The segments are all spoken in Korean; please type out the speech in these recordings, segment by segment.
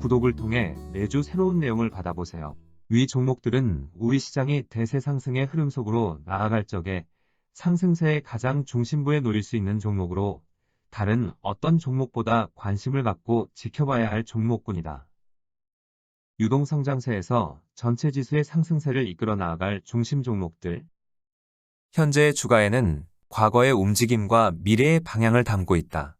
구독을 통해 매주 새로운 내용을 받아보세요. 위 종목들은 우리 시장이 대세 상승의 흐름 속으로 나아갈 적에 상승세의 가장 중심부에 놓일 수 있는 종목으로 다른 어떤 종목보다 관심을 갖고 지켜봐야 할 종목군이다. 유동성장세에서 전체 지수의 상승세를 이끌어 나아갈 중심 종목들. 현재의 주가에는 과거의 움직임과 미래의 방향을 담고 있다.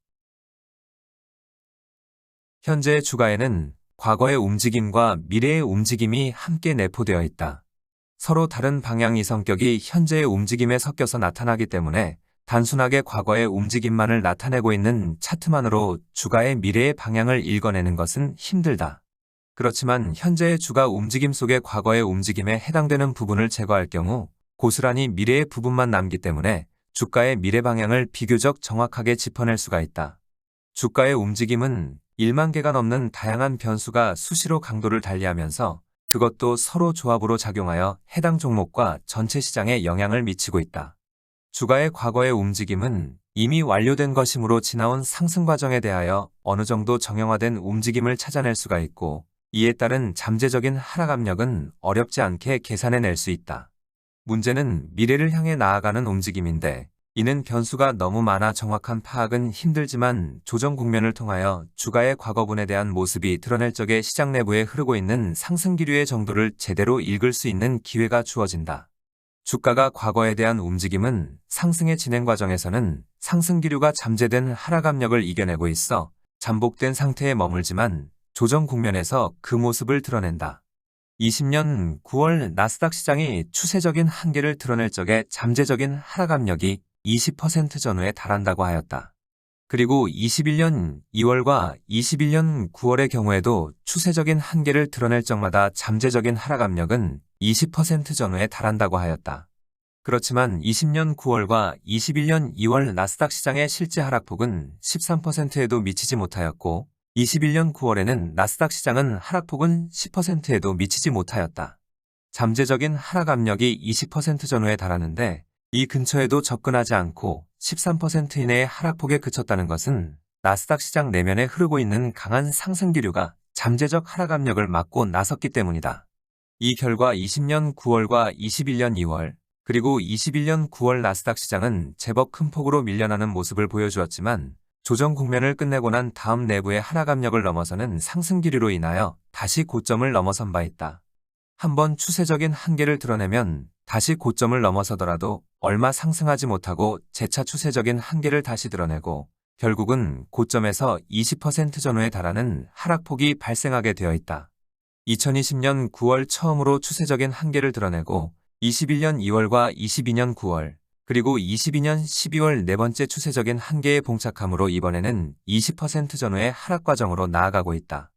현재의 주가에는 과거의 움직임과 미래의 움직임이 함께 내포되어 있다. 서로 다른 방향 이성격이 현재의 움직임에 섞여서 나타나기 때문에 단순하게 과거의 움직임만을 나타내고 있는 차트만으로 주가의 미래의 방향을 읽어내는 것은 힘들다. 그렇지만 현재의 주가 움직임 속의 과거의 움직임에 해당되는 부분을 제거할 경우 고스란히 미래의 부분만 남기 때문에 주가의 미래 방향을 비교적 정확하게 짚어낼 수가 있다. 주가의 움직임은 1만 개가 넘는 다양한 변수가 수시로 강도를 달리하면서 그것도 서로 조합으로 작용하여 해당 종목과 전체 시장에 영향을 미치고 있다. 주가의 과거의 움직임은 이미 완료된 것이므로 지나온 상승 과정에 대하여 어느 정도 정형화된 움직임을 찾아낼 수가 있고 이에 따른 잠재적인 하락 압력은 어렵지 않게 계산해낼 수 있다. 문제는 미래를 향해 나아가는 움직임인데 이는 변수가 너무 많아 정확한 파악은 힘들지만 조정 국면을 통하여 주가의 과거분에 대한 모습이 드러낼 적에 시장 내부에 흐르고 있는 상승 기류의 정도를 제대로 읽을 수 있는 기회가 주어진다. 주가가 과거에 대한 움직임은 상승의 진행 과정에서는 상승 기류가 잠재된 하락 압력을 이겨내고 있어 잠복된 상태에 머물지만 조정 국면에서 그 모습을 드러낸다. 20년 9월 나스닥 시장이 추세적인 한계를 드러낼 적에 잠재적인 하락 압력이 20% 전후에 달한다고 하였다. 그리고 21년 2월과 21년 9월의 경우에도 추세적인 한계를 드러낼 적마다 잠재적인 하락 압력은 20% 전후에 달한다고 하였다. 그렇지만 20년 9월과 21년 2월 나스닥 시장의 실제 하락폭은 13%에도 미치지 못하였고 21년 9월에는 나스닥 시장은 하락폭은 10%에도 미치지 못하였다. 잠재적인 하락 압력이 20% 전후에 달하는데 이 근처에도 접근하지 않고 13% 이내의 하락폭에 그쳤다는 것은 나스닥 시장 내면에 흐르고 있는 강한 상승 기류가 잠재적 하락 압력을 막고 나섰기 때문이다. 이 결과 20년 9월과 21년 2월 그리고 21년 9월 나스닥 시장은 제법 큰 폭으로 밀려나는 모습을 보여주었지만 조정 국면을 끝내고 난 다음 내부의 하락 압력을 넘어서는 상승 기류로 인하여 다시 고점을 넘어선 바 있다. 한번 추세적인 한계를 드러내면 다시 고점을 넘어서더라도 얼마 상승하지 못하고 재차 추세적인 한계를 다시 드러내고 결국은 고점에서 20% 전후에 달하는 하락폭이 발생하게 되어 있다. 2020년 9월 처음으로 추세적인 한계를 드러내고 21년 2월과 22년 9월 그리고 22년 12월 네 번째 추세적인 한계에 봉착함으로 이번에는 20% 전후의 하락 과정으로 나아가고 있다.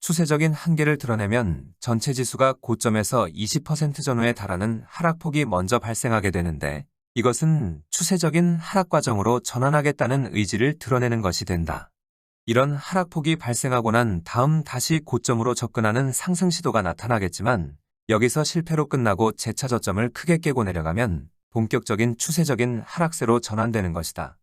추세적인 한계를 드러내면 전체 지수가 고점에서 20% 전후에 달하는 하락폭이 먼저 발생하게 되는데 이것은 추세적인 하락 과정으로 전환하겠다는 의지를 드러내는 것이 된다. 이런 하락폭이 발생하고 난 다음 다시 고점으로 접근하는 상승 시도가 나타나겠지만 여기서 실패로 끝나고 재차 저점을 크게 깨고 내려가면 본격적인 추세적인 하락세로 전환되는 것이다.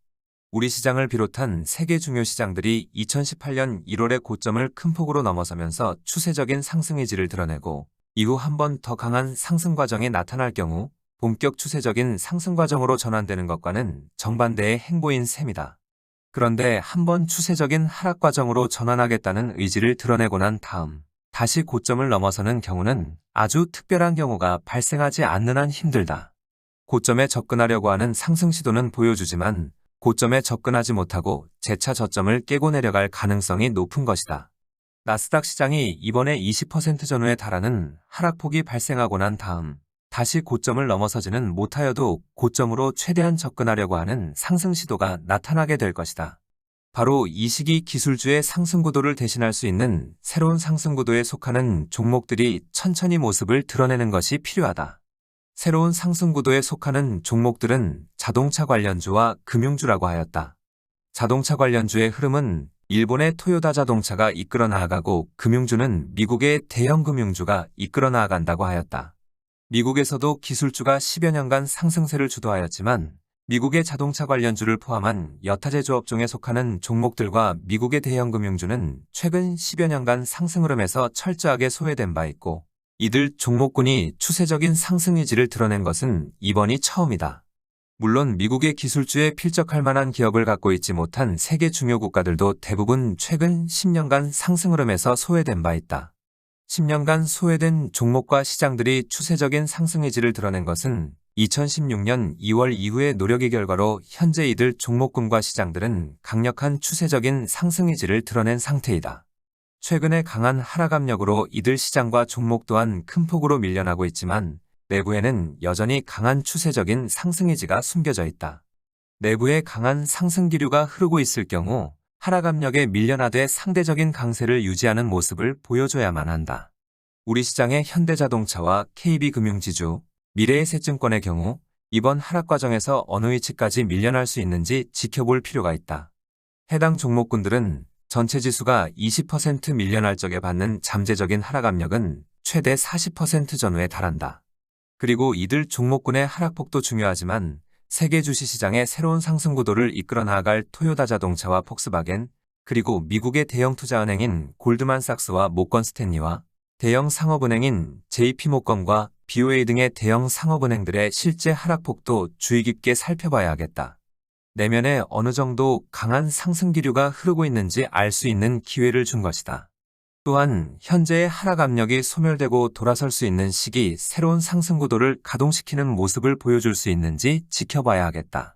우리 시장을 비롯한 세계 중요 시장들이 2018년 1월의 고점을 큰 폭으로 넘어서면서 추세적인 상승 의지를 드러내고 이후 한 번 더 강한 상승 과정이 나타날 경우 본격 추세적인 상승 과정으로 전환되는 것과는 정반대의 행보인 셈이다. 그런데 한 번 추세적인 하락 과정으로 전환하겠다는 의지를 드러내고 난 다음 다시 고점을 넘어서는 경우는 아주 특별한 경우가 발생하지 않는 한 힘들다. 고점에 접근하려고 하는 상승 시도는 보여주지만 고점에 접근하지 못하고 재차 저점을 깨고 내려갈 가능성이 높은 것이다. 나스닥 시장이 이번에 20% 전후에 달하는 하락폭이 발생하고 난 다음 다시 고점을 넘어서지는 못하여도 고점으로 최대한 접근하려고 하는 상승 시도가 나타나게 될 것이다. 바로 이 시기 기술주의 상승 구도를 대신할 수 있는 새로운 상승 구도에 속하는 종목들이 천천히 모습을 드러내는 것이 필요하다. 새로운 상승 구도에 속하는 종목들은 자동차 관련주와 금융주라고 하였다. 자동차 관련주의 흐름은 일본의 토요타 자동차가 이끌어 나아가고 금융주는 미국의 대형 금융주가 이끌어 나아간다고 하였다. 미국에서도 기술주가 10여 년간 상승세를 주도하였지만 미국의 자동차 관련주를 포함한 여타 제조업종에 속하는 종목들과 미국의 대형 금융주는 최근 10여 년간 상승 흐름에서 철저하게 소외된 바 있고, 이들 종목군이 추세적인 상승 의지를 드러낸 것은 이번이 처음이다. 물론 미국의 기술주에 필적할 만한 기업을 갖고 있지 못한 세계 중요 국가들도 대부분 최근 10년간 상승 흐름에서 소외된 바 있다. 10년간 소외된 종목과 시장들이 추세적인 상승 의지를 드러낸 것은 2016년 2월 이후의 노력의 결과로 현재 이들 종목군과 시장들은 강력한 추세적인 상승 의지를 드러낸 상태이다. 최근에 강한 하락 압력으로 이들 시장과 종목 또한 큰 폭으로 밀려나고 있지만 내부에는 여전히 강한 추세적인 상승 의지가 숨겨져 있다. 내부에 강한 상승 기류가 흐르고 있을 경우 하락 압력에 밀려나되 상대적인 강세를 유지하는 모습을 보여줘야만 한다. 우리 시장의 현대자동차와 KB금융지주, 미래에셋증권의 경우 이번 하락 과정에서 어느 위치까지 밀려날 수 있는지 지켜볼 필요가 있다. 해당 종목군들은 전체 지수가 20% 밀려날 적에 받는 잠재적인 하락 압력은 최대 40% 전후에 달한다. 그리고 이들 종목군의 하락폭도 중요하지만 세계 주식시장의 새로운 상승 구도를 이끌어 나아갈 토요타 자동차와 폭스바겐, 그리고 미국의 대형 투자은행인 골드만삭스와 모건 스탠리와 대형 상업은행인 JP모건과 BOA 등의 대형 상업은행들의 실제 하락폭도 주의 깊게 살펴봐야 하겠다. 내면에 어느 정도 강한 상승 기류가 흐르고 있는지 알 수 있는 기회를 준 것이다. 또한 현재의 하락 압력이 소멸되고 돌아설 수 있는 시기 새로운 상승 구도를 가동시키는 모습을 보여줄 수 있는지 지켜봐야 하겠다.